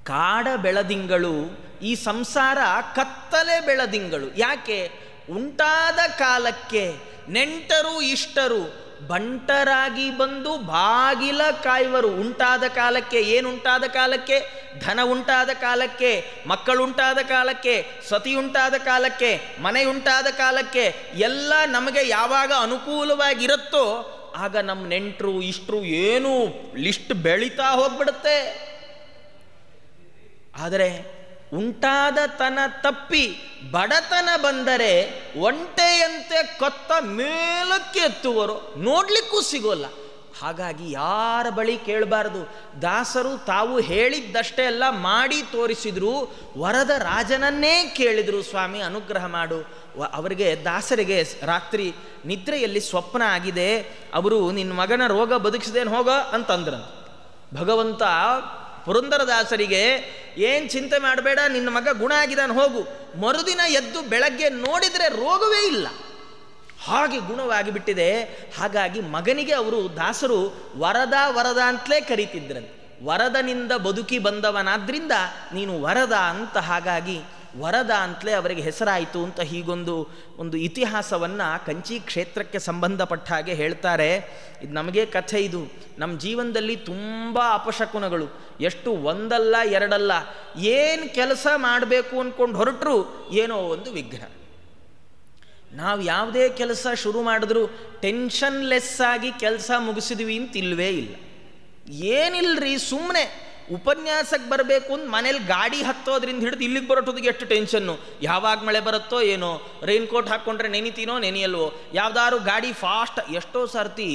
ಕಾಡ ಬೆಳದಿಂಗಳು, ಈ ಸಂಸಾರ ಕತ್ತಲೆ ಬೆಳದಿಂಗಳು. ಯಾಕೆ? ಉಂಟಾದ ಕಾಲಕ್ಕೆ ನೆಂಟರು ಇಷ್ಟರು ಬಂಟರಾಗಿ ಬಂದು ಬಾಗಿಲ ಕಾಯುವರು. ಉಂಟಾದ ಕಾಲಕ್ಕೆ, ಏನುಂಟಾದ ಕಾಲಕ್ಕೆ? ಧನ ಉಂಟಾದ ಕಾಲಕ್ಕೆ, ಮಕ್ಕಳುಂಟಾದ ಕಾಲಕ್ಕೆ, ಸತಿಯುಂಟಾದ ಕಾಲಕ್ಕೆ, ಮನೆಯುಂಟಾದ ಕಾಲಕ್ಕೆ, ಎಲ್ಲ ನಮಗೆ ಯಾವಾಗ ಅನುಕೂಲವಾಗಿರುತ್ತೋ ಆಗ ನಮ್ಮ ನೆಂಟರು ಇಷ್ಟರು ಏನು ಲಿಸ್ಟ್ ಬೆಳೀತಾ ಹೋಗ್ಬಿಡುತ್ತೆ. ಆದರೆ ಉಂಟಾದ ತನ ತಪ್ಪಿ ಬಡತನ ಬಂದರೆ ಒಂಟೆಯಂತೆ ಕೊತ್ತ ಮೇಲಕ್ಕೆ ಎತ್ತುವರು, ನೋಡ್ಲಿಕ್ಕೂ ಸಿಗೋಲ್ಲ. ಹಾಗಾಗಿ ಯಾರ ಬಳಿ ಕೇಳಬಾರ್ದು. ದಾಸರು ತಾವು ಹೇಳಿದ್ದಷ್ಟೇ ಎಲ್ಲ ಮಾಡಿ ತೋರಿಸಿದ್ರು. ವರದ ರಾಜನನ್ನೇ ಕೇಳಿದರು, ಸ್ವಾಮಿ ಅನುಗ್ರಹ ಮಾಡು. ಅವರಿಗೆ ದಾಸರಿಗೆ ರಾತ್ರಿ ನಿದ್ರೆಯಲ್ಲಿ ಸ್ವಪ್ನ ಆಗಿದೆ. ಅವರು ನಿನ್ನ ಮಗನ ರೋಗ ಬದುಕಿಸಿದೇನು ಹೋಗ ಅಂತಂದ್ರಂತ. ಭಗವಂತ ಪುರಂದರದಾಸರಿಗೆ ಏನು ಚಿಂತೆ ಮಾಡಬೇಡ, ನಿನ್ನ ಮಗ ಗುಣ ಆಗಿದ್ದಾನೆ ಹೋಗು. ಮರುದಿನ ಎದ್ದು ಬೆಳಗ್ಗೆ ನೋಡಿದರೆ ರೋಗವೇ ಇಲ್ಲ, ಹಾಗೆ ಗುಣವಾಗಿ ಬಿಟ್ಟಿದೆ. ಹಾಗಾಗಿ ಮಗನಿಗೆ ಅವರು ದಾಸರು ವರದ ವರದ ಅಂತಲೇ ಕರೀತಿದ್ರಂತೆ. ವರದನಿಂದ ಬದುಕಿ ಬಂದವನಾದ್ರಿಂದ ನೀನು ವರದ ಅಂತ, ಹಾಗಾಗಿ ವರದ ಅಂತಲೇ ಅವರಿಗೆ ಹೆಸರಾಯಿತು ಅಂತ ಹೀಗೊಂದು ಇತಿಹಾಸವನ್ನು ಕಂಚಿ ಕ್ಷೇತ್ರಕ್ಕೆ ಸಂಬಂಧಪಟ್ಟ ಹಾಗೆ ಹೇಳ್ತಾರೆ. ಇದು ನಮಗೆ ಕಥೆ. ಇದು ನಮ್ಮ ಜೀವನದಲ್ಲಿ ತುಂಬ ಅಪಶಕುನಗಳು, ಎಷ್ಟು ಒಂದಲ್ಲ ಎರಡಲ್ಲ. ಏನು ಕೆಲಸ ಮಾಡಬೇಕು ಅಂದ್ಕೊಂಡು ಹೊರಟರು ಏನೋ ಒಂದು ವಿಘ್ನ. ನಾವು ಯಾವುದೇ ಕೆಲಸ ಶುರು ಮಾಡಿದ್ರೂ ಟೆನ್ಷನ್ಲೆಸ್ ಆಗಿ ಕೆಲಸ ಮುಗಿಸಿದ್ವಿ ಅಂತ ಇಲ್ಲವೇ ಇಲ್ಲ. ಏನಿಲ್ಲರಿ, ಸುಮ್ಮನೆ ಉಪನ್ಯಾಸಕ್ಕೆ ಬರಬೇಕು ಅಂತ ಮನೇಲಿ ಗಾಡಿ ಹತ್ತೋದ್ರಿಂದ ಹಿಡಿದು ಇಲ್ಲಿಗೆ ಬರೋಟೋದಿಗೆ ಎಷ್ಟು ಟೆನ್ಷನ್ನು. ಯಾವಾಗ ಮಳೆ ಬರುತ್ತೋ ಏನೋ, ರೈನ್ಕೋಟ್ ಹಾಕ್ಕೊಂಡ್ರೆ ನೆನಿತೀನೋ ನೆನೆಯಲ್ವೋ, ಯಾವ್ದಾದ್ರು ಗಾಡಿ ಫಾಸ್ಟ್. ಎಷ್ಟೋ ಸರ್ತಿ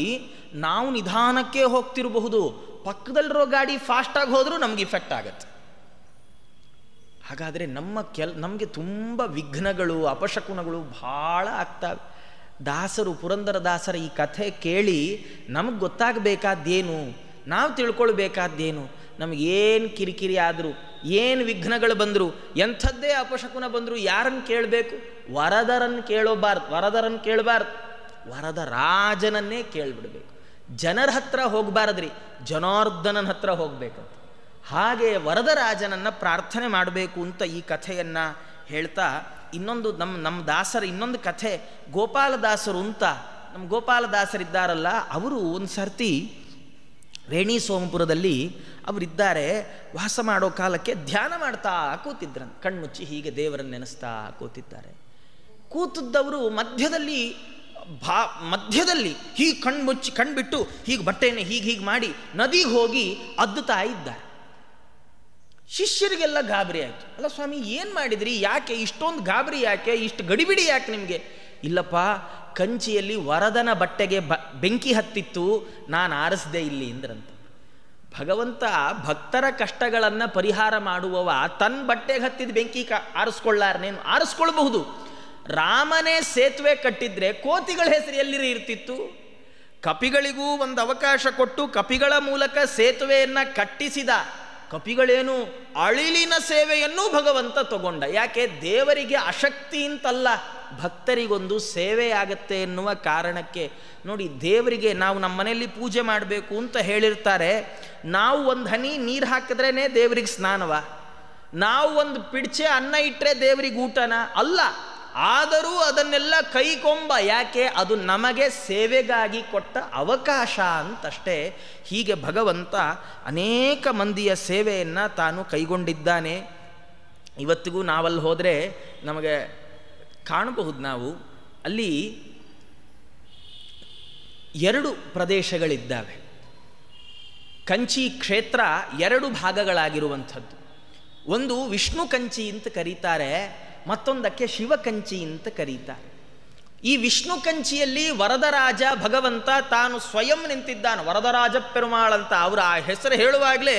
ನಾವು ನಿಧಾನಕ್ಕೆ ಹೋಗ್ತಿರಬಹುದು, ಪಕ್ಕದಲ್ಲಿರೋ ಗಾಡಿ ಫಾಸ್ಟಾಗಿ ಹೋದರೂ ನಮ್ಗೆ ಇಫೆಕ್ಟ್ ಆಗತ್ತೆ. ಹಾಗಾದರೆ ನಮಗೆ ತುಂಬ ವಿಘ್ನಗಳು ಅಪಶಕುನಗಳು ಭಾಳ ಆಗ್ತವೆ. ದಾಸರು ಪುರಂದರದಾಸರ ಈ ಕಥೆ ಕೇಳಿ ನಮಗೆ ಗೊತ್ತಾಗಬೇಕಾದ್ದೇನು, ನಾವು ತಿಳ್ಕೊಳ್ಬೇಕಾದ್ದೇನು? ನಮಗೇನು ಕಿರಿಕಿರಿ ಆದರೂ, ಏನು ವಿಘ್ನಗಳು ಬಂದರು, ಎಂಥದ್ದೇ ಅಪಶಕುನ ಬಂದರೂ ಯಾರನ್ನು ಕೇಳಬೇಕು? ವರದರನ್ನು ಕೇಳಬಾರ್ದು. ವರದ ರಾಜನನ್ನೇ ಕೇಳಿಬಿಡ್ಬೇಕು. ಜನರ ಹತ್ರ ಹೋಗಬಾರದ್ರಿ, ಜನಾರ್ದನನ ಹತ್ರ ಹೋಗ್ಬೇಕಂತ. ಹಾಗೆ ವರದರಾಜನನ್ನು ಪ್ರಾರ್ಥನೆ ಮಾಡಬೇಕು ಅಂತ ಈ ಕಥೆಯನ್ನು ಹೇಳ್ತಾ, ಇನ್ನೊಂದು ನಮ್ಮ ದಾಸರ ಇನ್ನೊಂದು ಕಥೆ ಗೋಪಾಲದಾಸರು ಅಂತ. ನಮ್ಮ ಗೋಪಾಲದಾಸರಿದ್ದಾರಲ್ಲ, ಅವರು ಒಂದು ಸರ್ತಿ ರೇಣಿ ಸೋಮಪುರದಲ್ಲಿ ಅವರಿದ್ದಾರೆ. ವಾಸ ಮಾಡೋ ಕಾಲಕ್ಕೆ ಧ್ಯಾನ ಮಾಡ್ತಾ ಕೂತಿದ್ರಂತೆ, ಕಣ್ಮುಚ್ಚಿ ಹೀಗೆ ದೇವರನ್ನು ನೆನೆಸ್ತಾ ಕೂತಿದ್ದಾರೆ. ಕೂತಿದ್ದವರು ಮಧ್ಯದಲ್ಲಿ ಹೀಗೆ ಕಣ್ಬಿಟ್ಟು ಹೀಗೆ ಬಟ್ಟೆಯನ್ನು ಹೀಗೆ ಮಾಡಿ ನದಿಗೆ ಹೋಗಿ ಅದ್ದುತ್ತಾ ಇದ್ದಾರೆ. ಶಿಷ್ಯರಿಗೆಲ್ಲ ಗಾಬರಿ ಆಯಿತು. ಅಲ್ಲ ಸ್ವಾಮಿ, ಏನು ಮಾಡಿದ್ರಿ? ಯಾಕೆ ಇಷ್ಟೊಂದು ಗಾಬರಿ? ಯಾಕೆ ಇಷ್ಟು ಗಡಿಬಿಡಿ? ಯಾಕೆ ನಿಮಗೆ? ಇಲ್ಲಪ್ಪ, ಕಂಚಿಯಲ್ಲಿ ವರದನ ಬಟ್ಟೆಗೆ ಬೆಂಕಿ ಹತ್ತಿತ್ತು, ನಾನು ಆರಿಸ್ದೆ ಇಲ್ಲಿ ಇಂದ್ರಂತ. ಭಗವಂತ ಭಕ್ತರ ಕಷ್ಟಗಳನ್ನು ಪರಿಹಾರ ಮಾಡುವವ ತನ್ನ ಬಟ್ಟೆಗೆ ಹತ್ತಿದ ಬೆಂಕಿ ಆರಿಸ್ಕೊಳ್ಳಾರನೇನು? ಆರಿಸ್ಕೊಳ್ಬಹುದು. ರಾಮನೇ ಸೇತುವೆ ಕಟ್ಟಿದ್ರೆ ಕೋತಿಗಳ ಹೆಸರು ಎಲ್ಲಿರಿ ಇರ್ತಿತ್ತು? ಕಪಿಗಳಿಗೂ ಒಂದು ಅವಕಾಶ ಕೊಟ್ಟು ಕಪಿಗಳ ಮೂಲಕ ಸೇತುವೆಯನ್ನು ಕಟ್ಟಿಸಿದ. ಕಪಿಗಳೇನು ಅಳಿಲಿನ ಸೇವೆಯನ್ನು ಭಗವಂತ ತಗೊಂಡ. ಯಾಕೆ? ದೇವರಿಗೆ ಅಶಕ್ತಿ ಅಂತಲ್ಲ, ಭಕ್ತರಿಗೊಂದು ಸೇವೆ ಆಗತ್ತೆ ಎನ್ನುವ ಕಾರಣಕ್ಕೆ. ನೋಡಿ, ದೇವರಿಗೆ ನಾವು ನಮ್ಮ ಮನೆಯಲ್ಲಿ ಪೂಜೆ ಮಾಡಬೇಕು ಅಂತ ಹೇಳಿರ್ತಾರೆ. ನಾವು ಒಂದು ಹನಿ ನೀರು ಹಾಕಿದ್ರೇ ದೇವರಿಗೆ ಸ್ನಾನವ? ನಾವು ಒಂದು ಪಿಡ್ಚೆ ಅನ್ನ ಇಟ್ಟರೆ ದೇವರಿಗೆ ಊಟನ? ಅಲ್ಲ. ಆದರೂ ಅದನ್ನೆಲ್ಲ ಕೈಕೊಂಬ. ಯಾಕೆ? ಅದು ನಮಗೆ ಸೇವೆಗಾಗಿ ಕೊಟ್ಟ ಅವಕಾಶ ಅಂತಷ್ಟೇ. ಹೀಗೆ ಭಗವಂತ ಅನೇಕ ಮಂದಿಯ ಸೇವೆಯನ್ನು ತಾನು ಕೈಗೊಂಡಿದ್ದಾನೆ. ಇವತ್ತಿಗೂ ನಾವಲ್ಲಿ ಹೋದರೆ ನಮಗೆ ಕಾಣಬಹುದು. ನಾವು ಅಲ್ಲಿ 2 ಪ್ರದೇಶಗಳಿದ್ದಾವೆ. ಕಂಚಿ ಕ್ಷೇತ್ರ 2 ಭಾಗಗಳಾಗಿರುವಂಥದ್ದು. ಒಂದು ವಿಷ್ಣು ಕಂಚಿ ಅಂತ ಕರೀತಾರೆ, ಮತ್ತೊಂದಕ್ಕೆ ಶಿವಕಂಚಿ ಅಂತ ಕರೀತಾರೆ. ಈ ವಿಷ್ಣು ಕಂಚಿಯಲ್ಲಿ ವರದರಾಜ ಭಗವಂತ ತಾನು ಸ್ವಯಂ ನಿಂತಿದ್ದಾನೆ. ವರದರಾಜ ಪೆರುಮಾಳ್ ಅಂತ ಅವರ ಆ ಹೆಸರು ಹೇಳುವಾಗಲೇ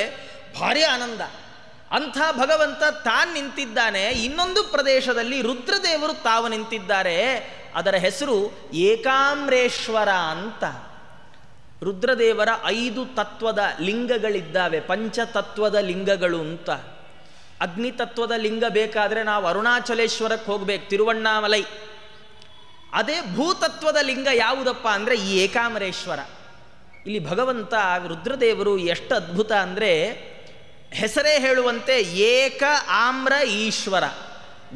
ಭಾರಿ ಆನಂದ. ಅಂಥ ಭಗವಂತ ತಾನು ನಿಂತಿದ್ದಾನೆ. ಇನ್ನೊಂದು ಪ್ರದೇಶದಲ್ಲಿ ರುದ್ರದೇವರು ತಾವು ನಿಂತಿದ್ದಾರೆ. ಅದರ ಹೆಸರು ಏಕಾಮ್ರೇಶ್ವರ ಅಂತ. ರುದ್ರದೇವರ 5 ತತ್ವದ ಲಿಂಗಗಳಿದ್ದಾವೆ, ಪಂಚತತ್ವದ ಲಿಂಗಗಳು ಅಂತ. ಅಗ್ನಿತತ್ವದ ಲಿಂಗ ಬೇಕಾದರೆ ನಾವು ಅರುಣಾಚಲೇಶ್ವರಕ್ಕೆ ಹೋಗ್ಬೇಕು, ತಿರುವಣ್ಣಾಮಲೈ. ಅದೇ ಭೂತತ್ವದ ಲಿಂಗ ಯಾವುದಪ್ಪ ಅಂದರೆ ಈ ಏಕಾಮರೇಶ್ವರ. ಇಲ್ಲಿ ಭಗವಂತ ರುದ್ರದೇವರು ಎಷ್ಟು ಅದ್ಭುತ ಅಂದರೆ, ಹೆಸರೇ ಹೇಳುವಂತೆ ಏಕ ಆಮ್ರ ಈಶ್ವರ.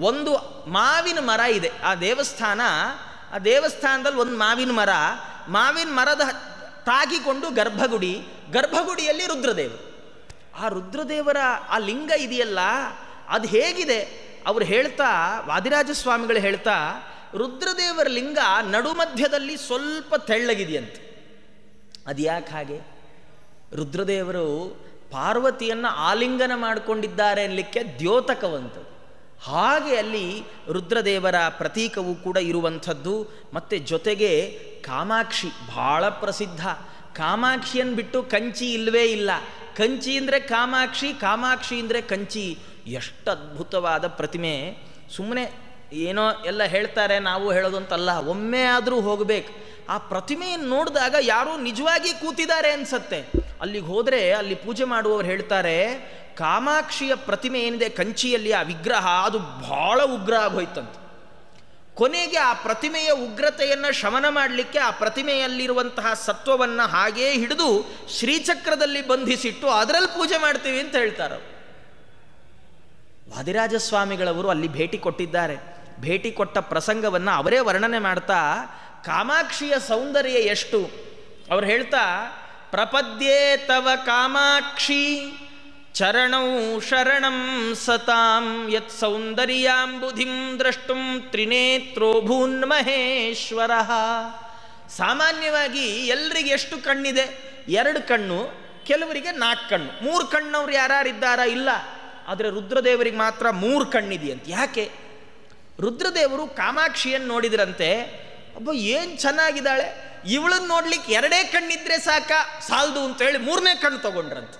ಒಂದು ಮಾವಿನ ಮರ ಇದೆ ಆ ದೇವಸ್ಥಾನದಲ್ಲಿ ಒಂದು ಮಾವಿನ ಮರದ ತಾಗಿಕೊಂಡು ಗರ್ಭಗುಡಿಯಲ್ಲಿ ರುದ್ರದೇವರು. ಆ ರುದ್ರದೇವರ ಆ ಲಿಂಗ ಇದೆಯಲ್ಲ, ಅದು ಹೇಗಿದೆ ಅವ್ರು ಹೇಳ್ತಾ, ವಾದಿರಾಜ ಸ್ವಾಮಿಗಳು ಹೇಳ್ತಾ, ರುದ್ರದೇವರ ಲಿಂಗ ನಡುಮಧ್ಯದಲ್ಲಿ ಸ್ವಲ್ಪ ತೆಳ್ಳಗಿದೆಯಂತೆ. ಅದು ಯಾಕೆ ಹಾಗೆ? ರುದ್ರದೇವರು ಪಾರ್ವತಿಯನ್ನು ಆಲಿಂಗನ ಮಾಡಿಕೊಂಡಿದ್ದಾರೆ ಅನ್ನಲಿಕ್ಕೆ ದ್ಯೋತಕವಂಥದ್ದು. ಹಾಗೆ ಅಲ್ಲಿ ರುದ್ರದೇವರ ಪ್ರತೀಕವೂ ಕೂಡ ಇರುವಂಥದ್ದು. ಮತ್ತು ಜೊತೆಗೆ ಕಾಮಾಕ್ಷಿ ಬಹಳ ಪ್ರಸಿದ್ಧ. ಕಾಮಾಕ್ಷಿಯನ್ನು ಬಿಟ್ಟು ಕಂಚಿ ಇಲ್ಲವೇ ಇಲ್ಲ. ಕಂಚಿ ಅಂದರೆ ಕಾಮಾಕ್ಷಿ, ಕಾಮಾಕ್ಷಿ ಅಂದರೆ ಕಂಚಿ. ಎಷ್ಟು ಅದ್ಭುತವಾದ ಪ್ರತಿಮೆ! ಸುಮ್ಮನೆ ಏನೋ ಎಲ್ಲ ಹೇಳ್ತಾರೆ, ನಾವು ಹೇಳೋದಂತಲ್ಲ, ಒಮ್ಮೆ ಆದರೂ ಹೋಗಬೇಕು. ಆ ಪ್ರತಿಮೆಯನ್ನು ನೋಡಿದಾಗ ಯಾರೋ ನಿಜವಾಗಿ ಕೂತಿದ್ದಾರೆ ಅನ್ಸತ್ತೆ. ಅಲ್ಲಿಗೆ ಹೋದರೆ ಅಲ್ಲಿ ಪೂಜೆ ಮಾಡುವವರು ಹೇಳ್ತಾರೆ, ಕಾಮಾಕ್ಷಿಯ ಪ್ರತಿಮೆ ಏನಿದೆ ಕಂಚಿಯಲ್ಲಿ, ಆ ವಿಗ್ರಹ ಅದು ಬಹಳ ಉಗ್ರ ಆಗೋಯ್ತಂತೆ. ಕೊನೆಗೆ ಆ ಪ್ರತಿಮೆಯ ಉಗ್ರತೆಯನ್ನು ಶಮನ ಮಾಡಲಿಕ್ಕೆ ಆ ಪ್ರತಿಮೆಯಲ್ಲಿರುವಂತಹ ಸತ್ವವನ್ನು ಹಾಗೇ ಹಿಡಿದು ಶ್ರೀಚಕ್ರದಲ್ಲಿ ಬಂಧಿಸಿಟ್ಟು ಅದರಲ್ಲಿ ಪೂಜೆ ಮಾಡ್ತೀವಿ ಅಂತ ಹೇಳ್ತಾರೆ. ವಾದಿರಾಜ ಸ್ವಾಮಿಗಳವರು ಅಲ್ಲಿ ಭೇಟಿ ಕೊಟ್ಟಿದ್ದಾರೆ. ಭೇಟಿ ಕೊಟ್ಟ ಪ್ರಸಂಗವನ್ನು ಅವರೇ ವರ್ಣನೆ ಮಾಡ್ತಾ, ಕಾಮಾಕ್ಷಿಯ ಸೌಂದರ್ಯ ಎಷ್ಟು ಅವ್ರು ಹೇಳ್ತಾ, ಪ್ರಪದ್ಯೇ ತವ ಕಾಮಾಕ್ಷಿ ಚರಣೌ ಶರಣಂ ಸತಾಂ ಯತ್ ಸೌಂದರ್ಯಾಂಬುಧಿಂ ದ್ರಷ್ಟುಂ ತ್ರಿನೇತ್ರೋ ಭೂನ್ಮಹೇಶ್ವರ. ಸಾಮಾನ್ಯವಾಗಿ ಎಲ್ರಿಗೆ ಎಷ್ಟು ಕಣ್ಣಿದೆ? 2 ಕಣ್ಣು, ಕೆಲವರಿಗೆ 4 ಕಣ್ಣು, 3 ಕಣ್ಣವ್ರು ಯಾರಿದ್ದಾರಾ? ಇಲ್ಲ. ಆದರೆ ರುದ್ರದೇವರಿಗೆ ಮಾತ್ರ 3 ಕಣ್ಣಿದೆಯಂತೆ. ಯಾಕೆ? ರುದ್ರದೇವರು ಕಾಮಾಕ್ಷಿಯನ್ನು ನೋಡಿದ್ರಂತೆ, ಒಬ್ಬ ಏನು ಚೆನ್ನಾಗಿದ್ದಾಳೆ, ಇವಳನ್ನು ನೋಡ್ಲಿಕ್ಕೆ 2 ಕಣ್ಣಿದ್ರೆ ಸಾಲದು ಅಂತೇಳಿ 3ನೇ ಕಣ್ಣು ತಗೊಂಡ್ರಂತೆ.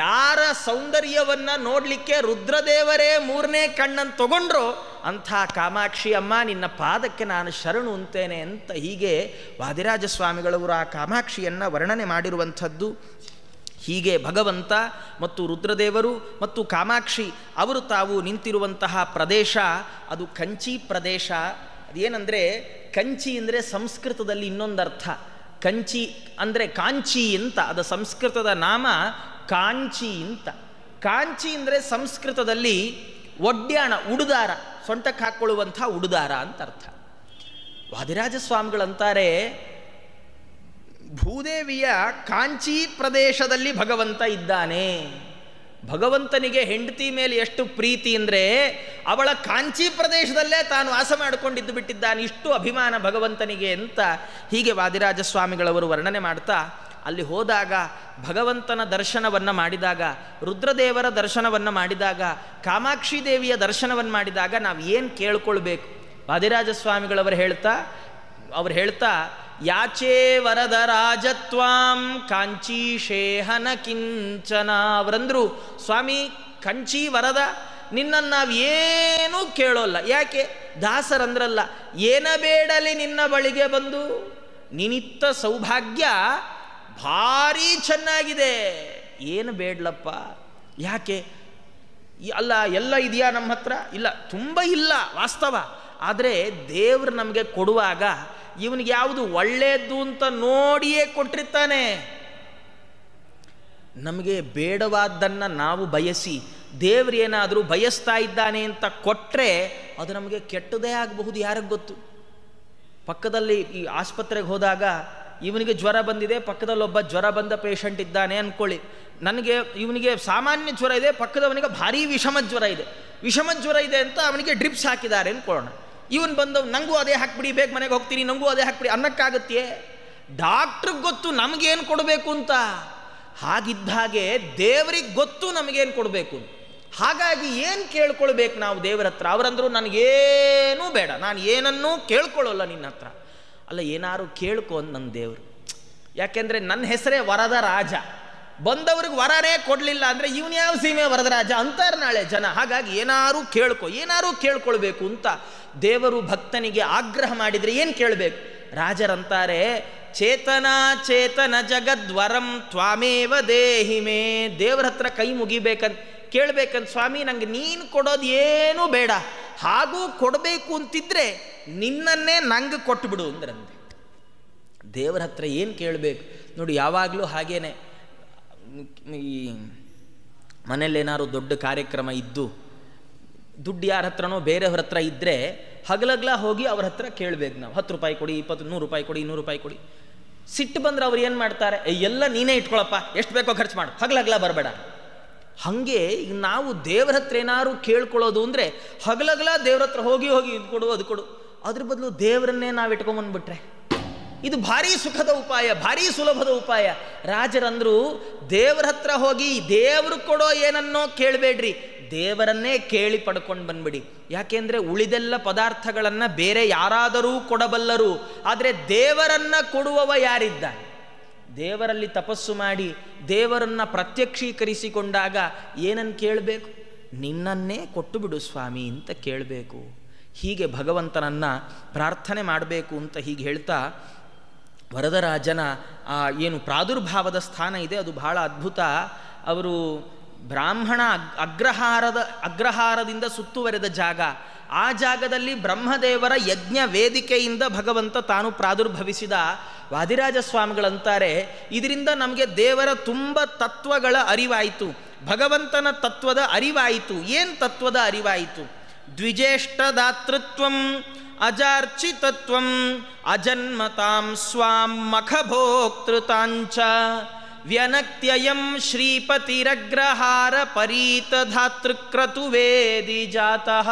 ಯಾರ ಸೌಂದರ್ಯವನ್ನು ನೋಡಲಿಕ್ಕೆ ರುದ್ರದೇವರೇ 3ನೇ ಕಣ್ಣನ್ನು ತಗೊಂಡ್ರೋ ಅಂಥ ಕಾಮಾಕ್ಷಿ ಅಮ್ಮ ನಿನ್ನ ಪಾದಕ್ಕೆ ನಾನು ಶರಣು ಅಂತೇನೆ ಅಂತ ಹೀಗೆ ವಾದಿರಾಜ ಸ್ವಾಮಿಗಳವರು ಆ ಕಾಮಾಕ್ಷಿಯನ್ನು ವರ್ಣನೆ ಮಾಡಿರುವಂಥದ್ದು. ಹೀಗೆ ಭಗವಂತ ಮತ್ತು ರುದ್ರದೇವರು ಮತ್ತು ಕಾಮಾಕ್ಷಿ ಅವರು ತಾವು ನಿಂತಿರುವಂತಹ ಪ್ರದೇಶ ಅದು ಕಂಚಿ ಪ್ರದೇಶ. ಅದೇನೆಂದರೆ, ಕಂಚಿ ಅಂದರೆ ಸಂಸ್ಕೃತದಲ್ಲಿ ಇನ್ನೊಂದು ಅರ್ಥ. ಕಂಚಿ ಅಂದರೆ ಕಾಂಚಿ ಅಂತ, ಅದು ಸಂಸ್ಕೃತದ ನಾಮ ಕಾಂಚಿ ಅಂತ. ಕಾಂಚಿ ಅಂದರೆ ಸಂಸ್ಕೃತದಲ್ಲಿ ಒಡ್ಯಾಣ, ಉಡುದಾರ, ಸೊಂಟಕ್ಕೆ ಹಾಕ್ಕೊಳ್ಳುವಂಥ ಉಡುದಾರ ಅಂತ ಅರ್ಥ. ವಾದಿರಾಜ ಸ್ವಾಮಿಗಳಂತಾರೆ, ಭೂದೇವಿಯ ಕಾಂಚಿ ಪ್ರದೇಶದಲ್ಲಿ ಭಗವಂತ ಇದ್ದಾನೆ. ಭಗವಂತನಿಗೆ ಹೆಂಡತಿ ಮೇಲೆ ಎಷ್ಟು ಪ್ರೀತಿ ಅಂದರೆ ಅವಳ ಕಾಂಚಿ ಪ್ರದೇಶದಲ್ಲೇ ತಾನು ವಾಸ ಮಾಡಿಕೊಂಡಿದ್ದು ಬಿಟ್ಟಿದ್ದಾನೆ, ಇಷ್ಟು ಅಭಿಮಾನ ಭಗವಂತನಿಗೆ ಅಂತ ಹೀಗೆ ವಾದಿರಾಜ ಸ್ವಾಮಿಗಳವರು ವರ್ಣನೆ ಮಾಡ್ತಾ, ಅಲ್ಲಿ ಹೋದಾಗ ಭಗವಂತನ ದರ್ಶನವನ್ನು ಮಾಡಿದಾಗ, ರುದ್ರದೇವರ ದರ್ಶನವನ್ನು ಮಾಡಿದಾಗ, ಕಾಮಾಕ್ಷಿ ದೇವಿಯ ದರ್ಶನವನ್ನು ಮಾಡಿದಾಗ ನಾವು ಏನು ಕೇಳ್ಕೊಳ್ಬೇಕು? ವಾದಿರಾಜ ಸ್ವಾಮಿಗಳವರು ಹೇಳ್ತಾ ಯಾಚೇ ವರದ ರಾಜತ್ವಾಂ ಕಾಂಚೀಶೇಹನ ಕಿಂಚನ. ಅವರಂದರು, ಸ್ವಾಮಿ ಕಂಚಿ ವರದ, ನಿನ್ನನ್ನು ನಾವು ಏನೂ ಕೇಳೋಲ್ಲ. ಯಾಕೆ? ದಾಸರಂದ್ರಲ್ಲ, ಏನ ಬೇಡಲಿ ನಿನ್ನ ಬಳಿಗೆ ಬಂದು, ನಿನಿತ್ತ ಸೌಭಾಗ್ಯ ಭಾರೀ ಚೆನ್ನಾಗಿದೆ, ಏನು ಬೇಡಲಪ್ಪ. ಯಾಕೆ? ಅಲ್ಲ ಎಲ್ಲ ಇದೆಯಾ ನಮ್ಮ ಹತ್ರ? ಇಲ್ಲ, ತುಂಬ ಇಲ್ಲ ವಾಸ್ತವ. ಆದರೆ ದೇವರು ನಮಗೆ ಕೊಡುವಾಗ ಇವನಿಗೆ ಯಾವುದು ಒಳ್ಳೆಯದು ಅಂತ ನೋಡಿಯೇ ಕೊಟ್ಟಿರ್ತಾನೆ. ನಮಗೆ ಬೇಡವಾದ್ದನ್ನು ನಾವು ಬಯಸಿ ದೇವರು ಏನಾದರೂ ಬಯಸ್ತಾ ಇದ್ದಾನೆ ಅಂತ ಕೊಟ್ಟರೆ ಅದು ನಮಗೆ ಕೆಟ್ಟದೇ ಆಗಬಹುದು, ಯಾರಿಗೆ ಗೊತ್ತು. ಪಕ್ಕದಲ್ಲಿ ಈ ಆಸ್ಪತ್ರೆಗೆ ಹೋದಾಗ ಇವನಿಗೆ ಜ್ವರ ಬಂದಿದೆ, ಪಕ್ಕದಲ್ಲೊಬ್ಬ ಜ್ವರ ಬಂದ ಪೇಷಂಟ್ ಇದ್ದಾನೆ ಅಂದ್ಕೊಳ್ಳಿ. ಇವನಿಗೆ ಸಾಮಾನ್ಯ ಜ್ವರ ಇದೆ, ಪಕ್ಕದವನಿಗೆ ಭಾರೀ ವಿಷಮ ಜ್ವರ ಇದೆ ಅಂತ ಅವನಿಗೆ ಡ್ರಿಪ್ಸ್ ಹಾಕಿದ್ದಾರೆ ಅಂದ್ಕೊಳ್ಳೋಣ. ಇವನು ಬಂದವು, ನನಗೂ ಅದೇ ಹಾಕ್ಬಿಡಿ, ಬೇಗ ಮನೆಗೆ ಹೋಗ್ತೀನಿ, ನನಗೂ ಅದೇ ಹಾಕ್ಬಿಡಿ ಅನ್ನಕ್ಕಾಗತ್ತೆ? ಡಾಕ್ಟ್ರಿಗೆ ಗೊತ್ತು ನಮಗೇನು ಕೊಡಬೇಕು ಅಂತ. ಹಾಗಿದ್ದ ಹಾಗೆ ದೇವರಿಗೆ ಗೊತ್ತು ನಮಗೇನು ಕೊಡಬೇಕು. ಹಾಗಾಗಿ ಏನು ಕೇಳ್ಕೊಳ್ಬೇಕು ನಾವು ದೇವರ ಹತ್ರ? ಅವರಂದರು, ನನಗೇನೂ ಬೇಡ, ನಾನು ಏನನ್ನೂ ಕೇಳ್ಕೊಳ್ಳೋಲ್ಲ ನಿನ್ನ ಹತ್ರ. ಅಲ್ಲ, ಏನಾರು ಕೇಳ್ಕೊ ಅಂತ ನನ್ನ ದೇವರು. ಯಾಕೆಂದರೆ ನನ್ನ ಹೆಸರೇ ವರದ ರಾಜ. ಬಂದವ್ರಿಗೆ ವರನೇ ಕೊಡಲಿಲ್ಲ ಅಂದರೆ ಇವನು ಯಾವ ಸೀಮೆ ವರದರಾಜ ಅಂತಾರೆ ನಾಳೆ ಜನ. ಹಾಗಾಗಿ ಏನಾರು ಕೇಳ್ಕೊಳ್ಬೇಕು ಅಂತ ದೇವರು ಭಕ್ತನಿಗೆ ಆಗ್ರಹ ಮಾಡಿದರೆ ಏನು ಕೇಳಬೇಕು? ರಾಜರಂತಾರೆ, ಚೇತನ ಜಗದ್ವರಂ ತ್ವಾಮೇವ ದೇಹಿಮೇ. ದೇವರ ಹತ್ರ ಕೈ ಮುಗಿಬೇಕಂತ ಕೇಳಬೇಕಂತ, ಸ್ವಾಮಿ ನಂಗೆ ನೀನು ಕೊಡೋದು ಏನೂ ಬೇಡ, ಹಾಗೂ ಕೊಡಬೇಕು ಅಂತಿದ್ರೆ ನಿನ್ನನ್ನೇ ನಂಗೆ ಕೊಟ್ಟುಬಿಡು ಅಂದ್ರಂತೆ. ದೇವರ ಹತ್ರ ಏನು ಕೇಳಬೇಕು ನೋಡಿ? ಯಾವಾಗಲೂ ಹಾಗೇನೆ. ಈ ಮನೇಲೇನಾದ್ರು ದೊಡ್ಡ ಕಾರ್ಯಕ್ರಮ ಇದ್ದು ದುಡ್ಡು ಯಾರ ಹತ್ರನೋ ಬೇರೆಯವ್ರ ಹತ್ರ ಇದ್ದರೆ ಹಗಲಗ್ಲ ಹೋಗಿ ಅವ್ರ ಹತ್ರ ಕೇಳಬೇಕು ನಾವು. 10 ರೂಪಾಯಿ ಕೊಡಿ, 20, 100 ರೂಪಾಯಿ ಕೊಡಿ, 200 ರೂಪಾಯಿ ಕೊಡಿ. ಸಿಟ್ಟು ಬಂದರೆ ಅವ್ರು ಏನು ಮಾಡ್ತಾರೆ, ಎಲ್ಲ ನೀನೇ ಇಟ್ಕೊಳಪ್ಪ, ಎಷ್ಟು ಬೇಕೋ ಖರ್ಚು ಮಾಡು, ಹಗಲಗ್ಲ ಬರಬೇಡ. ಹಾಗೆ ಈಗ ನಾವು ದೇವ್ರ ಹತ್ರ ಏನಾದ್ರು ಕೇಳ್ಕೊಳ್ಳೋದು ಅಂದರೆ ಹಗಲಗ್ಲ ದೇವ್ರ ಹತ್ರ ಹೋಗಿ ಇದು ಕೊಡು ಅದು ಕೊಡು. ಅದ್ರ ಬದಲು ದೇವರನ್ನೇ ನಾವು ಇಟ್ಕೊಂಬಂದ್ಬಿಟ್ರೆ ಇದು ಭಾರೀ ಸುಖದ ಉಪಾಯ, ಭಾರೀ ಸುಲಭದ ಉಪಾಯ. ರಾಜರಂದ್ರು ದೇವರ ಹತ್ರ ಹೋಗಿ ದೇವರು ಕೊಡೋ ಏನನ್ನೋ ಕೇಳಬೇಡ್ರಿ, ದೇವರನ್ನೇ ಕೇಳಿ ಪಡ್ಕೊಂಡು ಬಂದ್ಬಿಡಿ. ಯಾಕೆಂದರೆ ಉಳಿದೆಲ್ಲ ಪದಾರ್ಥಗಳನ್ನು ಬೇರೆ ಯಾರಾದರೂ ಕೊಡಬಲ್ಲರು, ಆದರೆ ದೇವರನ್ನು ಕೊಡುವವ ಯಾರಿದ್ದಾನೆ? ದೇವರಲ್ಲಿ ತಪಸ್ಸು ಮಾಡಿ ದೇವರನ್ನು ಪ್ರತ್ಯಕ್ಷೀಕರಿಸಿಕೊಂಡಾಗ ಏನನ್ನು ಕೇಳಬೇಕು? ನಿನ್ನನ್ನೇ ಕೊಟ್ಟು ಬಿಡು ಸ್ವಾಮಿ ಅಂತ ಕೇಳಬೇಕು. ಹೀಗೆ ಭಗವಂತನನ್ನು ಪ್ರಾರ್ಥನೆ ಮಾಡಬೇಕು ಅಂತ ಹೀಗೆ ಹೇಳ್ತಾ ವರದರಾಜನ ಏನು ಪ್ರಾದುರ್ಭಾವದ ಸ್ಥಾನ ಇದೆ ಅದು ಬಹಳ ಅದ್ಭುತ. ಅವರು ಬ್ರಾಹ್ಮಣ ಅಗ್ರಹಾರದಿಂದ ಸುತ್ತುವರೆದ ಜಾಗ. ಆ ಜಾಗದಲ್ಲಿ ಬ್ರಹ್ಮದೇವರ ಯಜ್ಞ ವೇದಿಕೆಯಿಂದ ಭಗವಂತ ತಾನು ಪ್ರಾದುರ್ಭವಿಸಿದ. ವಾದಿರಾಜ ಸ್ವಾಮಿಗಳಂತಾರೆ, ಇದರಿಂದ ನಮಗೆ ದೇವರ ತುಂಬ ತತ್ವಗಳ ಅರಿವಾಯಿತು, ಭಗವಂತನ ತತ್ವದ ಅರಿವಾಯಿತು. ಏನು ತತ್ವದ ಅರಿವಾಯಿತು? ದ್ವಿಜೇಷ್ಟದಾತೃತ್ವಂ ಅಜಾರ್ಚಿತತ್ವಂ ಅಜನ್ಮತಾಂ ಸ್ವಾಂ ಮಖಭೋಕ್ತೃತಾಂಚ ವ್ಯನಕ್ತ್ಯಯಂ ಶ್ರೀಪತಿರಗ್ರಹಾರ ಪರೀತಧಾತೃಕ್ರತುವೇದಿ ಜಾತಃ.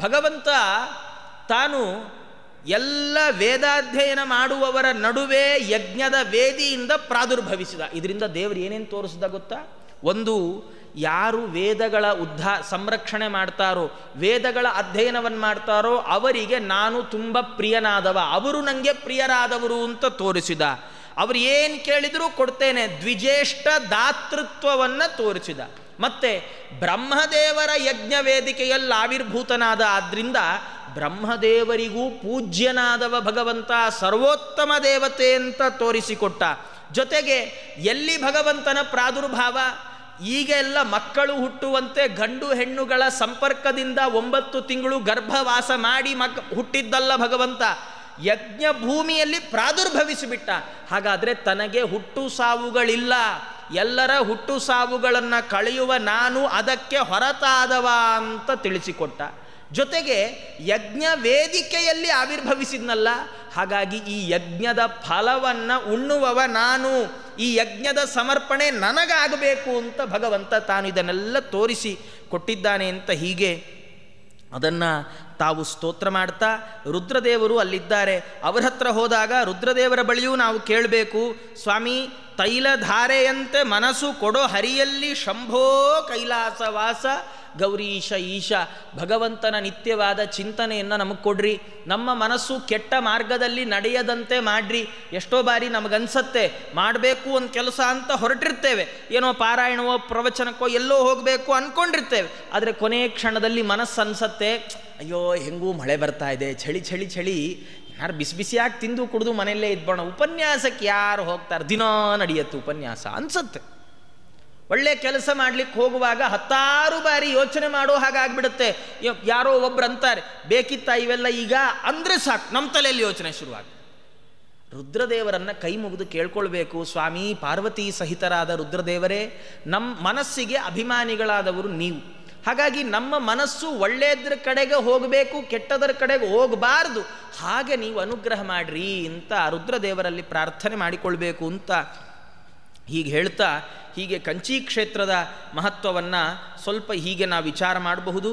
ಭಗವಂತ ತಾನು ಎಲ್ಲ ವೇದಾಧ್ಯಯನ ಮಾಡುವವರ ನಡುವೆ ಯಜ್ಞದ ವೇದಿಯಿಂದ ಪ್ರಾದುರ್ಭವಿಸಿದ. ಇದರಿಂದ ದೇವರು ಏನೇನು ತೋರಿಸಿದ ಗೊತ್ತಾ? ಒಂದು, ಯಾರು ವೇದಗಳ ಸಂರಕ್ಷಣೆ ಮಾಡ್ತಾರೋ, ವೇದಗಳ ಅಧ್ಯಯನವನ್ನು ಮಾಡ್ತಾರೋ ಅವರಿಗೆ ನಾನು ತುಂಬ ಪ್ರಿಯನಾದವ, ಅವರು ನನಗೆ ಪ್ರಿಯರಾದವರು ಅಂತ ತೋರಿಸಿದ. ಅವರು ಏನು ಕೇಳಿದರೂ ಕೊಡ್ತೇನೆ, ದ್ವಿಜೇಷ್ಠ ದಾತೃತ್ವವನ್ನು ತೋರಿಸಿದ. ಮತ್ತೆ ಬ್ರಹ್ಮದೇವರ ಯಜ್ಞ ವೇದಿಕೆಯಲ್ಲಿ ಆವಿರ್ಭೂತನಾದ ಆದ್ದರಿಂದ ಬ್ರಹ್ಮದೇವರಿಗೂ ಪೂಜ್ಯನಾದವ ಭಗವಂತ ಸರ್ವೋತ್ತಮ ದೇವತೆ ಅಂತ ತೋರಿಸಿಕೊಟ್ಟ. ಜೊತೆಗೆ ಎಲ್ಲಿ ಭಗವಂತನ ಪ್ರಾದುರ್ಭಾವ, ಈಗ ಎಲ್ಲ ಮಕ್ಕಳು ಹುಟ್ಟುವಂತೆ ಗಂಡು ಹೆಣ್ಣುಗಳ ಸಂಪರ್ಕದಿಂದ 9 ತಿಂಗಳು ಗರ್ಭವಾಸ ಮಾಡಿ ಹುಟ್ಟಿದ್ದಲ್ಲ ಭಗವಂತ, ಯಜ್ಞ ಭೂಮಿಯಲ್ಲಿ ಪ್ರಾದುರ್ಭವಿಸಿಬಿಟ್ಟ. ಹಾಗಾದರೆ ತನಗೆ ಹುಟ್ಟು ಸಾವುಗಳಿಲ್ಲ, ಎಲ್ಲರ ಹುಟ್ಟು ಸಾವುಗಳನ್ನು ಕಳೆಯುವ ನಾನು ಅದಕ್ಕೆ ಹೊರತಾದವ ಅಂತ ತಿಳಿಸಿಕೊಟ್ಟ. ಜೊತೆಗೆ ಯಜ್ಞ ವೇದಿಕೆಯಲ್ಲಿ ಆವಿರ್ಭವಿಸಿದ್ನಲ್ಲ, ಹಾಗಾಗಿ ಈ ಯಜ್ಞದ ಫಲವನ್ನು ಉಣ್ಣುವವ ನಾನು, ಈ ಯಜ್ಞದ ಸಮರ್ಪಣೆ ನನಗಾಗಬೇಕು ಅಂತ ಭಗವಂತ ತಾನು ಇದನ್ನೆಲ್ಲ ತೋರಿಸಿ ಕೊಟ್ಟಿದ್ದಾನೆ ಅಂತ ಹೀಗೆ ಅದನ್ನು ತಾವು ಸ್ತೋತ್ರ ಮಾಡ್ತಾ, ರುದ್ರದೇವರು ಅಲ್ಲಿದ್ದಾರೆ. ಅವರ ಹತ್ರ ಹೋದಾಗ ರುದ್ರದೇವರ ಬಳಿಯೂ ನಾವು ಕೇಳಬೇಕು, ಸ್ವಾಮಿ ತೈಲಧಾರೆಯಂತೆ ಮನಸ್ಸು ಕೊಡೋ ಹರಿಯಲ್ಲಿ ಶಂಭೋ ಕೈಲಾಸವಾಸ ಗೌರೀಶ ಈಶ. ಭಗವಂತನ ನಿತ್ಯವಾದ ಚಿಂತನೆಯನ್ನು ನಮಗೆ ಕೊಡ್ರಿ, ನಮ್ಮ ಮನಸ್ಸು ಕೆಟ್ಟ ಮಾರ್ಗದಲ್ಲಿ ನಡೆಯದಂತೆ ಮಾಡ್ರಿ. ಎಷ್ಟೋ ಬಾರಿ ನಮಗನ್ಸತ್ತೆ ಮಾಡಬೇಕು ಒಂದು ಕೆಲಸ ಅಂತ ಹೊರಟಿರ್ತೇವೆ, ಏನೋ ಪಾರಾಯಣವೋ ಪ್ರವಚನಕ್ಕೋ ಎಲ್ಲೋ ಹೋಗಬೇಕು ಅಂದ್ಕೊಂಡಿರ್ತೇವೆ, ಆದರೆ ಕೊನೆಯ ಕ್ಷಣದಲ್ಲಿ ಮನಸ್ಸು ಅನ್ಸತ್ತೆ, ಅಯ್ಯೋ ಹೆಂಗೂ ಮಳೆ ಬರ್ತಾ ಇದೆ, ಚಳಿ ಚಳಿ ಚಳಿ, ಯಾರು ಬಿಸಿ ಬಿಸಿಯಾಗಿ ತಿಂದು ಕುಡಿದು ಮನೆಯಲ್ಲೇ ಇದ್ಬೋಣ, ಉಪನ್ಯಾಸಕ್ಕೆ ಯಾರು ಹೋಗ್ತಾರೆ, ದಿನಾ ನಡೆಯುತ್ತೆ ಉಪನ್ಯಾಸ ಅನ್ಸತ್ತೆ. ಒಳ್ಳೆ ಕೆಲಸ ಮಾಡ್ಲಿಕ್ಕೆ ಹೋಗುವಾಗ 10 ಬಾರಿ ಯೋಚನೆ ಮಾಡೋ ಹಾಗಾಗ್ಬಿಡುತ್ತೆ. ಯಾರೋ ಒಬ್ರು ಅಂತಾರೆ, ಬೇಕಿತ್ತ ಇವೆಲ್ಲ ಈಗ ಅಂದರೆ ಸಾಕು, ನಮ್ಮ ತಲೆಯಲ್ಲಿ ಯೋಚನೆ ಶುರುವಾಗ. ರುದ್ರದೇವರನ್ನು ಕೈ ಮುಗಿದು ಕೇಳ್ಕೊಳ್ಬೇಕು, ಸ್ವಾಮಿ ಪಾರ್ವತಿ ಸಹಿತರಾದ ರುದ್ರದೇವರೇ, ನಮ್ಮ ಮನಸ್ಸಿಗೆ ಅಭಿಮಾನಿಗಳಾದವರು ನೀವು, ಹಾಗಾಗಿ ನಮ್ಮ ಮನಸ್ಸು ಒಳ್ಳೆಯದ್ರ ಕಡೆಗೆ ಹೋಗಬೇಕು, ಕೆಟ್ಟದರ ಕಡೆಗೆ ಹೋಗಬಾರ್ದು, ಹಾಗೆ ನೀವು ಅನುಗ್ರಹ ಮಾಡ್ರಿ ಅಂತ ರುದ್ರದೇವರಲ್ಲಿ ಪ್ರಾರ್ಥನೆ ಮಾಡಿಕೊಳ್ಬೇಕು ಅಂತ ಹೀಗೆ ಹೇಳ್ತಾ, ಹೀಗೆ ಕಂಚಿ ಕ್ಷೇತ್ರದ ಮಹತ್ವವನ್ನು ಸ್ವಲ್ಪ ಹೀಗೆ ನಾವು ವಿಚಾರ ಮಾಡಬಹುದು.